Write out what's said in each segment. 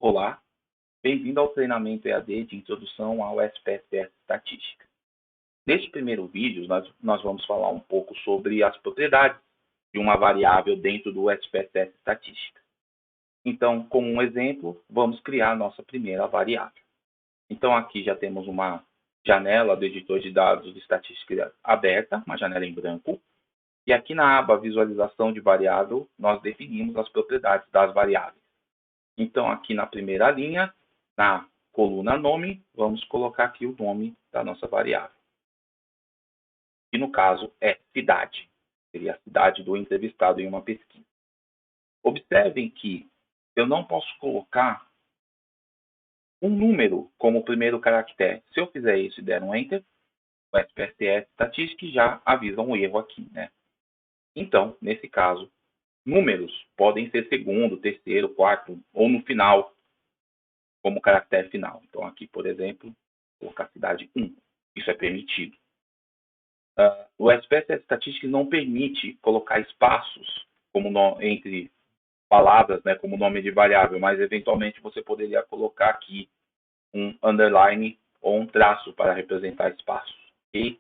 Olá, bem-vindo ao treinamento EAD de Introdução ao SPSS Estatística. Neste primeiro vídeo, nós vamos falar um pouco sobre as propriedades de uma variável dentro do SPSS Estatística. Então, como um exemplo, vamos criar a nossa primeira variável. Então, aqui já temos uma janela do editor de dados de estatística aberta, uma janela em branco. E aqui na aba Visualização de variável, nós definimos as propriedades das variáveis. Então, aqui na primeira linha, na coluna nome, vamos colocar aqui o nome da nossa variável. E no caso é cidade. Seria a cidade do entrevistado em uma pesquisa. Observem que eu não posso colocar um número como primeiro caractere. Se eu fizer isso e der um Enter, o SPSS Estatística já avisa um erro aqui, né? Então, nesse caso, números podem ser segundo, terceiro, quarto ou no final, como caractere final. Então, aqui, por exemplo, vou colocar cidade 1. Isso é permitido. O SPSS Estatística não permite colocar espaços como entre palavras, né, como nome de variável, mas eventualmente você poderia colocar aqui um underline ou um traço para representar espaços. Okay?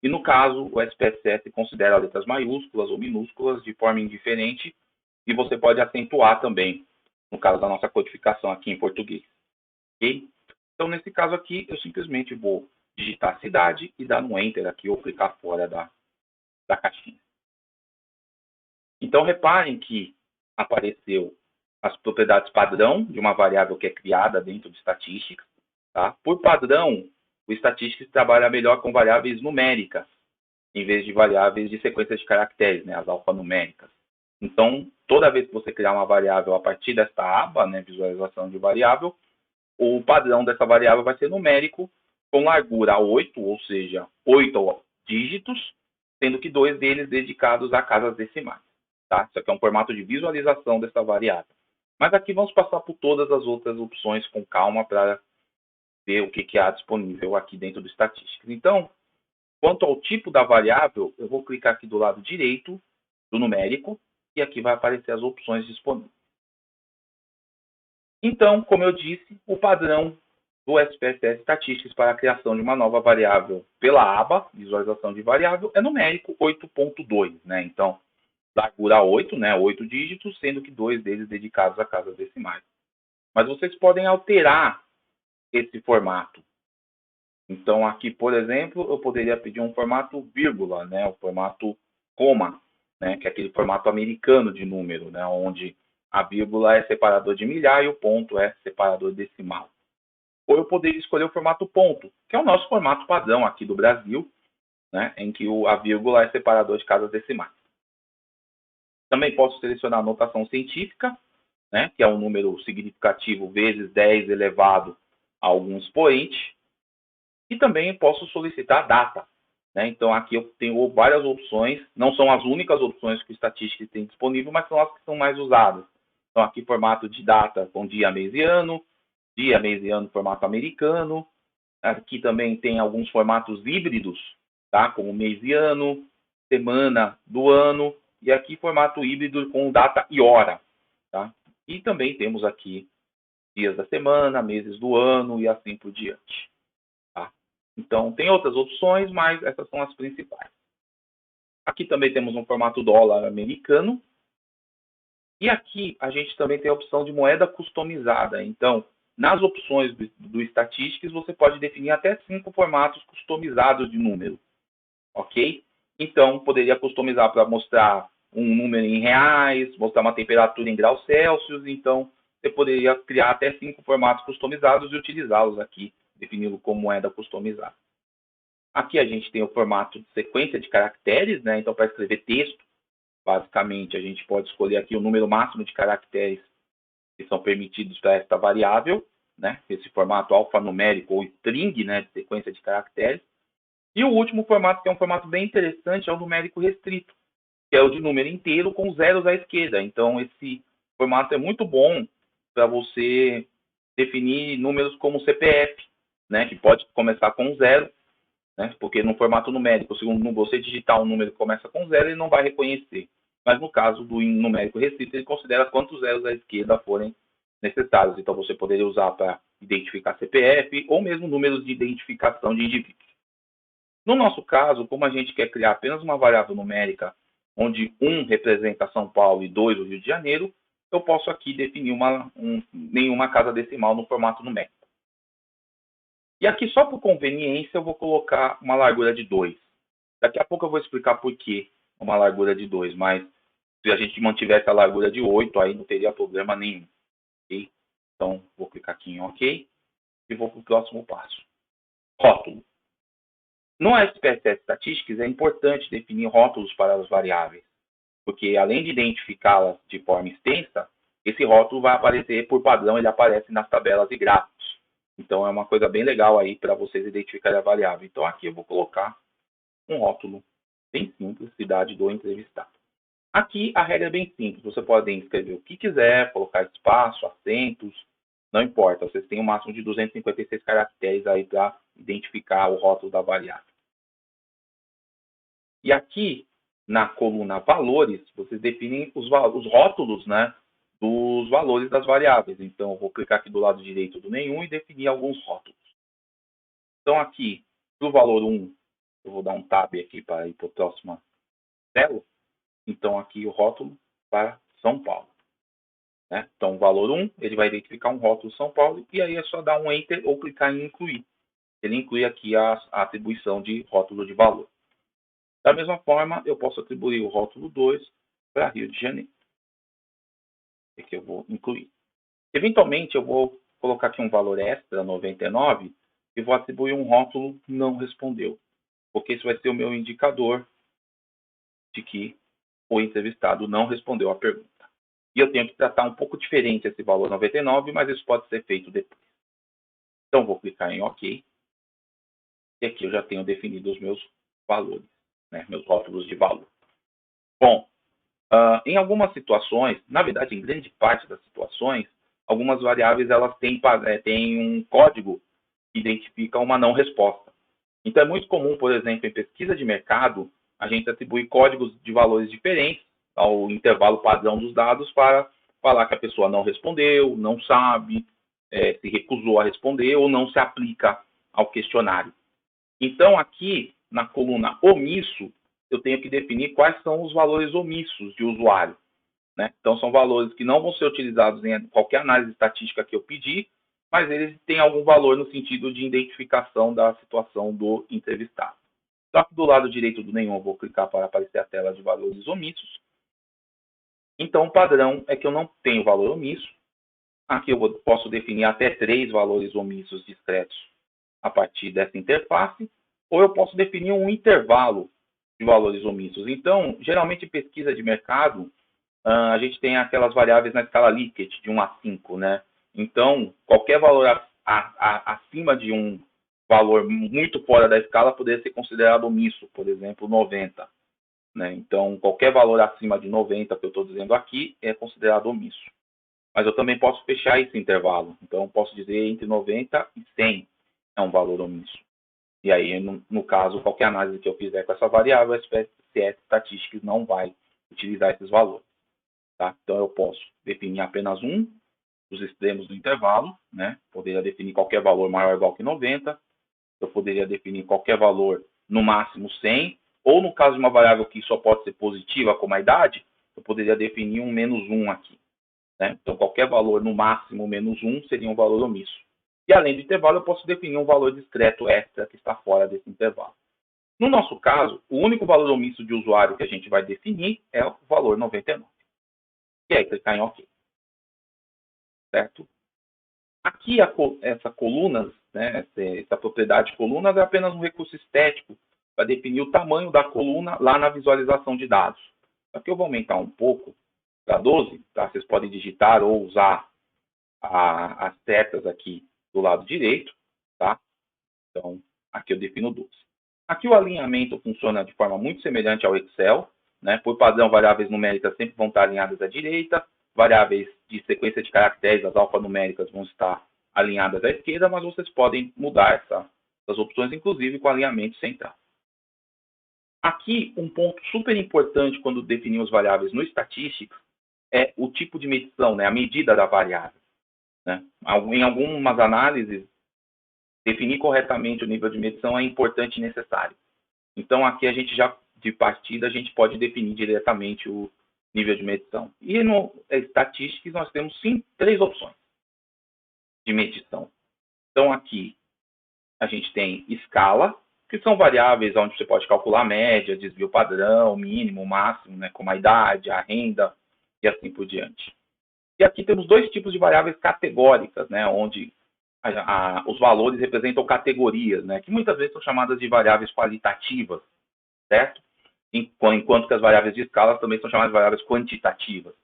E no caso, o SPSS considera letras maiúsculas ou minúsculas de forma indiferente e você pode acentuar também, no caso da nossa codificação aqui em português. Okay? Então, nesse caso aqui, eu simplesmente vou digitar cidade e dar um Enter aqui ou clicar fora da caixinha. Então, reparem que apareceu as propriedades padrão de uma variável que é criada dentro de estatística. Tá? Por padrão, o Statistics trabalha melhor com variáveis numéricas, em vez de variáveis de sequência de caracteres, né, as alfanuméricas. Então, toda vez que você criar uma variável a partir desta aba, né, visualização de variável, o padrão dessa variável vai ser numérico, com largura 8, ou seja, 8 dígitos, sendo que 2 deles dedicados a casas decimais. Tá? Isso aqui é um formato de visualização dessa variável. Mas aqui vamos passar por todas as outras opções com calma para ver o que há disponível aqui dentro do Statistics. Então, quanto ao tipo da variável, eu vou clicar aqui do lado direito do numérico e aqui vai aparecer as opções disponíveis. Então, como eu disse, o padrão do SPSS Statistics para a criação de uma nova variável pela aba Visualização de Variável é numérico 8.2, né? Então, largura 8, né? 8 dígitos, sendo que 2 deles dedicados a casas decimais. Mas vocês podem alterar esse formato. Então, aqui, por exemplo, eu poderia pedir um formato vírgula, né? O formato coma, né? Que é aquele formato americano de número, né? Onde a vírgula é separador de milhar e o ponto é separador decimal. Ou eu poderia escolher o formato ponto, que é o nosso formato padrão aqui do Brasil, né? Em que a vírgula é separador de casas decimais. Também posso selecionar a notação científica, né? Que é um número significativo vezes 10 elevado a algum expoente. E também posso solicitar data. Né? Então, aqui eu tenho várias opções. Não são as únicas opções que o Statistics tem disponível, mas são as que são mais usadas. Então, aqui formato de data com dia, mês e ano. Dia, mês e ano, formato americano. Aqui também tem alguns formatos híbridos, tá? Como mês e ano, semana do ano. E aqui formato híbrido com data e hora. Tá? E também temos aqui dias da semana, meses do ano e assim por diante. Então, tem outras opções, mas essas são as principais. Aqui também temos um formato dólar americano. E aqui a gente também tem a opção de moeda customizada. Então, nas opções do Statistics, você pode definir até 5 formatos customizados de número. Ok? Então, poderia customizar para mostrar um número em reais, mostrar uma temperatura em graus Celsius. Então, você poderia criar até 5 formatos customizados e utilizá-los aqui, defini-lo como moeda customizada. Aqui a gente tem o formato de sequência de caracteres, né? Então, para escrever texto, basicamente, a gente pode escolher aqui o número máximo de caracteres que são permitidos para esta variável, né? Esse formato alfanumérico ou string, né? De sequência de caracteres. E o último formato, que é um formato bem interessante, é o numérico restrito, que é o de número inteiro com zeros à esquerda. Então, esse formato é muito bom para você definir números como CPF, né? Que pode começar com 0, né? Porque no formato numérico, se você digitar um número que começa com 0, ele não vai reconhecer. Mas no caso do numérico restrito, ele considera quantos zeros à esquerda forem necessários. Então, você poderia usar para identificar CPF ou mesmo números de identificação de indivíduos. No nosso caso, como a gente quer criar apenas uma variável numérica, onde 1 representa São Paulo e 2 o Rio de Janeiro, eu posso aqui definir nenhuma casa decimal no formato numérico. E aqui, só por conveniência, eu vou colocar uma largura de 2. Daqui a pouco eu vou explicar por que uma largura de 2, mas se a gente mantivesse a largura de 8, aí não teria problema nenhum. Okay? Então, vou clicar aqui em OK e vou para o próximo passo. Rótulo. No SPSS Statistics, é importante definir rótulos para as variáveis, porque além de identificá-las de forma extensa, esse rótulo vai aparecer por padrão, ele aparece nas tabelas e gráficos. Então, é uma coisa bem legal aí para vocês identificarem a variável. Então, aqui eu vou colocar um rótulo bem simples, cidade do entrevistado. Aqui a regra é bem simples, você pode escrever o que quiser, colocar espaço, acentos, não importa, vocês têm um máximo de 256 caracteres aí para identificar o rótulo da variável. E aqui, na coluna valores, vocês definem os rótulos, né, dos valores das variáveis. Então, eu vou clicar aqui do lado direito do nenhum e definir alguns rótulos. Então, aqui, para o valor 1, eu vou dar um tab aqui para ir para a próxima tela. Então, aqui o rótulo para São Paulo. Né? Então, o valor 1, ele vai identificar um rótulo São Paulo, e aí é só dar um Enter ou clicar em Incluir. Ele inclui aqui a atribuição de rótulo de valor. Da mesma forma, eu posso atribuir o rótulo 2 para Rio de Janeiro. Aqui eu vou incluir. Eventualmente, eu vou colocar aqui um valor extra, 99, e vou atribuir um rótulo não respondeu, porque isso vai ser o meu indicador de que o entrevistado não respondeu a pergunta. E eu tenho que tratar um pouco diferente esse valor 99, mas isso pode ser feito depois. Então, vou clicar em OK. E aqui eu já tenho definido os meus valores, né, meus rótulos de valor. Bom, em algumas situações, na verdade, em grande parte das situações, algumas variáveis elas têm um código que identifica uma não resposta. Então, é muito comum, por exemplo, em pesquisa de mercado, a gente atribuir códigos de valores diferentes ao intervalo padrão dos dados para falar que a pessoa não respondeu, não sabe, se recusou a responder ou não se aplica ao questionário. Então, aqui na coluna omisso, eu tenho que definir quais são os valores omissos de usuário. Né? Então, são valores que não vão ser utilizados em qualquer análise estatística que eu pedir, mas eles têm algum valor no sentido de identificação da situação do entrevistado. Então, aqui do lado direito do nenhum, eu vou clicar para aparecer a tela de valores omissos. Então, o padrão é que eu não tenho valor omisso. Aqui eu posso definir até 3 valores omissos discretos a partir dessa interface, ou eu posso definir um intervalo de valores omissos. Então, geralmente em pesquisa de mercado, a gente tem aquelas variáveis na escala Likert, de 1 a 5, né? Então, qualquer valor acima de um valor muito fora da escala poderia ser considerado omisso, por exemplo, 90. Né? Então, qualquer valor acima de 90, que eu estou dizendo aqui, é considerado omisso. Mas eu também posso fechar esse intervalo. Então, posso dizer entre 90 e 100 é um valor omisso. E aí, no caso, qualquer análise que eu fizer com essa variável, a SPSS Statistics não vai utilizar esses valores. Tá? Então, eu posso definir apenas um dos extremos do intervalo. Né? Poderia definir qualquer valor maior ou igual que 90. Eu poderia definir qualquer valor no máximo 100. Ou no caso de uma variável que só pode ser positiva, como a idade, eu poderia definir um menos 1 aqui. Né? Então, qualquer valor no máximo menos 1 seria um valor omisso. E além do intervalo, eu posso definir um valor discreto extra que está fora desse intervalo. No nosso caso, o único valor omisso de usuário que a gente vai definir é o valor 99. E aí, clicar em OK. Certo? Aqui, essa coluna, né, essa propriedade de colunas é apenas um recurso estético para definir o tamanho da coluna lá na visualização de dados. Aqui eu vou aumentar um pouco para 12, tá? Vocês podem digitar ou usar as setas aqui do lado direito, tá? Então, aqui eu defino 12. Aqui o alinhamento funciona de forma muito semelhante ao Excel, né? Por padrão, variáveis numéricas sempre vão estar alinhadas à direita, variáveis de sequência de caracteres, as alfanuméricas, vão estar alinhadas à esquerda, mas vocês podem mudar essas opções, inclusive com alinhamento central. Aqui, um ponto super importante quando definimos variáveis no Statistics é o tipo de medição, né? A medida da variável. né? Em algumas análises, definir corretamente o nível de medição é importante e necessário. Então, aqui a gente já, de partida, a gente pode definir diretamente o nível de medição. E no Statistics nós temos, sim, 3 opções de medição. Então, aqui a gente tem escala, que são variáveis onde você pode calcular a média, desvio padrão, mínimo, máximo, né, como a idade, a renda e assim por diante. E aqui temos 2 tipos de variáveis categóricas, né, onde os valores representam categorias, né, que muitas vezes são chamadas de variáveis qualitativas, certo? Enquanto que as variáveis de escala também são chamadas de variáveis quantitativas.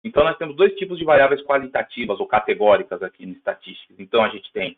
Então, nós temos 2 tipos de variáveis qualitativas ou categóricas aqui no Statistics. Então, a gente tem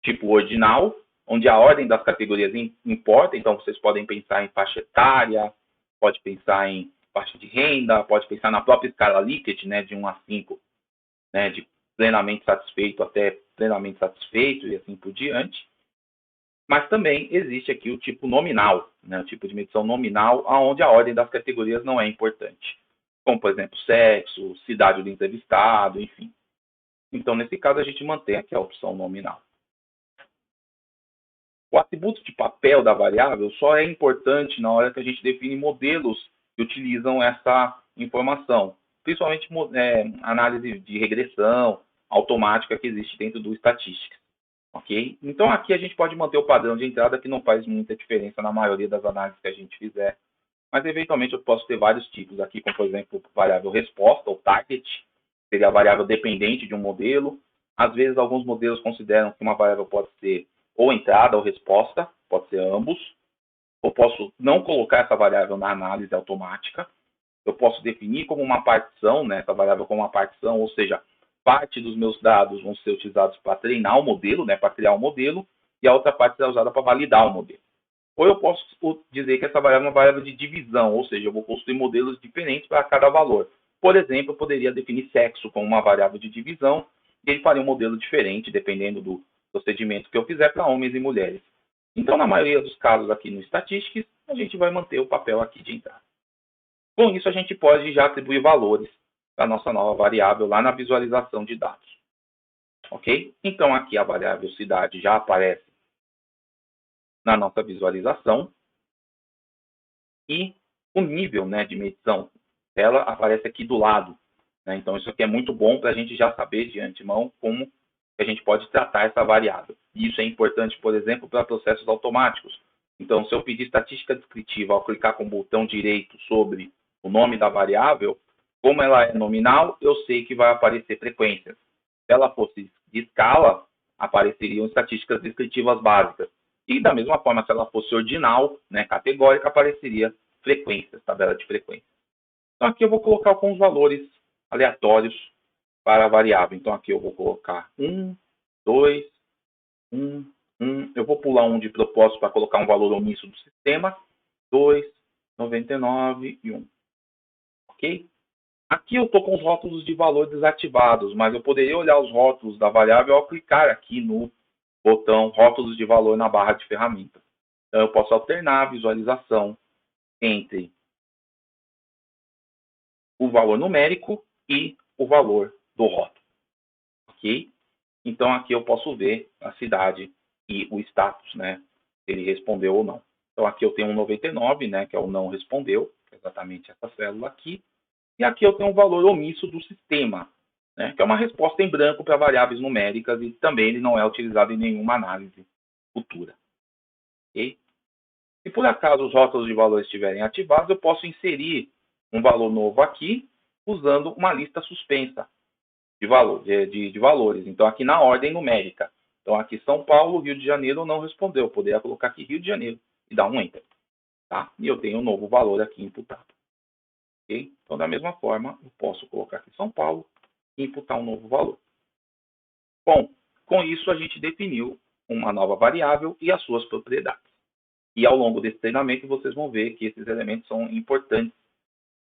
tipo ordinal, onde a ordem das categorias importa. Então, vocês podem pensar em faixa etária, pode pensar em faixa de renda, pode pensar na própria escala Likert, né, de 1 a 5, né, de plenamente satisfeito até plenamente satisfeito e assim por diante. Mas também existe aqui o tipo nominal, né, o tipo de medição nominal, onde a ordem das categorias não é importante. Como, por exemplo, sexo, cidade do entrevistado, enfim. Então, nesse caso, a gente mantém aqui a opção nominal. O atributo de papel da variável só é importante na hora que a gente define modelos que utilizam essa informação, principalmente análise de regressão automática que existe dentro do Statistics. Ok? Então, aqui a gente pode manter o padrão de entrada, que não faz muita diferença na maioria das análises que a gente fizer, mas eventualmente eu posso ter vários tipos aqui, como por exemplo, variável resposta ou target, seria a variável dependente de um modelo. Às vezes, alguns modelos consideram que uma variável pode ser ou entrada ou resposta, pode ser ambos. Eu posso não colocar essa variável na análise automática. Eu posso definir como uma partição, né, essa variável como uma partição, ou seja, parte dos meus dados vão ser utilizados para treinar o modelo, né, para criar o modelo, e a outra parte será usada para validar o modelo. Ou eu posso dizer que essa variável é uma variável de divisão, ou seja, eu vou construir modelos diferentes para cada valor. Por exemplo, eu poderia definir sexo como uma variável de divisão, e ele faria um modelo diferente, dependendo do procedimento que eu fizer para homens e mulheres. Então, na maioria dos casos aqui no Statistics, a gente vai manter o papel aqui de entrada. Com isso, a gente pode já atribuir valores para a nossa nova variável lá na visualização de dados. Ok? Então, aqui a variável cidade já aparece na nossa visualização. E o nível, né, de medição dela aparece aqui do lado, né? Então, isso aqui é muito bom para a gente já saber de antemão como a gente pode tratar essa variável. E isso é importante, por exemplo, para processos automáticos. Então, se eu pedir estatística descritiva ao clicar com o botão direito sobre o nome da variável, como ela é nominal, eu sei que vai aparecer frequências. Se ela fosse de escala, apareceriam estatísticas descritivas básicas. E da mesma forma, se ela fosse ordinal, né, categórica, apareceria frequências, tabela de frequências. Então aqui eu vou colocar alguns valores aleatórios para a variável. Então aqui eu vou colocar 1, 2, 1, 1. Eu vou pular 1 de propósito para colocar um valor omisso do sistema. 2, 99 e 1. Ok? Aqui eu estou com os rótulos de valor desativados, mas eu poderia olhar os rótulos da variável ao clicar aqui no botão rótulos de valor na barra de ferramentas. Então, eu posso alternar a visualização entre o valor numérico e o valor do rótulo. Ok? Então, aqui eu posso ver a cidade e o status, né? Se ele respondeu ou não. Então, aqui eu tenho um 99, né? Que é o não respondeu, que é exatamente essa célula aqui. E aqui eu tenho um valor omisso do sistema, né? Que é uma resposta em branco para variáveis numéricas e também ele não é utilizado em nenhuma análise futura. Ok? Se por acaso os rótulos de valor estiverem ativados, eu posso inserir um valor novo aqui, usando uma lista suspensa de valores. Então, aqui na ordem numérica. Então, aqui São Paulo, Rio de Janeiro não respondeu. Eu poderia colocar aqui Rio de Janeiro e dar um Enter. Tá? E eu tenho um novo valor aqui imputado. Okay? Então, da mesma forma, eu posso colocar aqui São Paulo e imputar um novo valor. Bom, com isso a gente definiu uma nova variável e as suas propriedades. E ao longo desse treinamento vocês vão ver que esses elementos são importantes,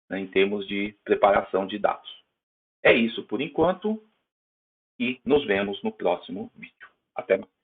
né, em termos de preparação de dados. É isso por enquanto e nos vemos no próximo vídeo. Até mais.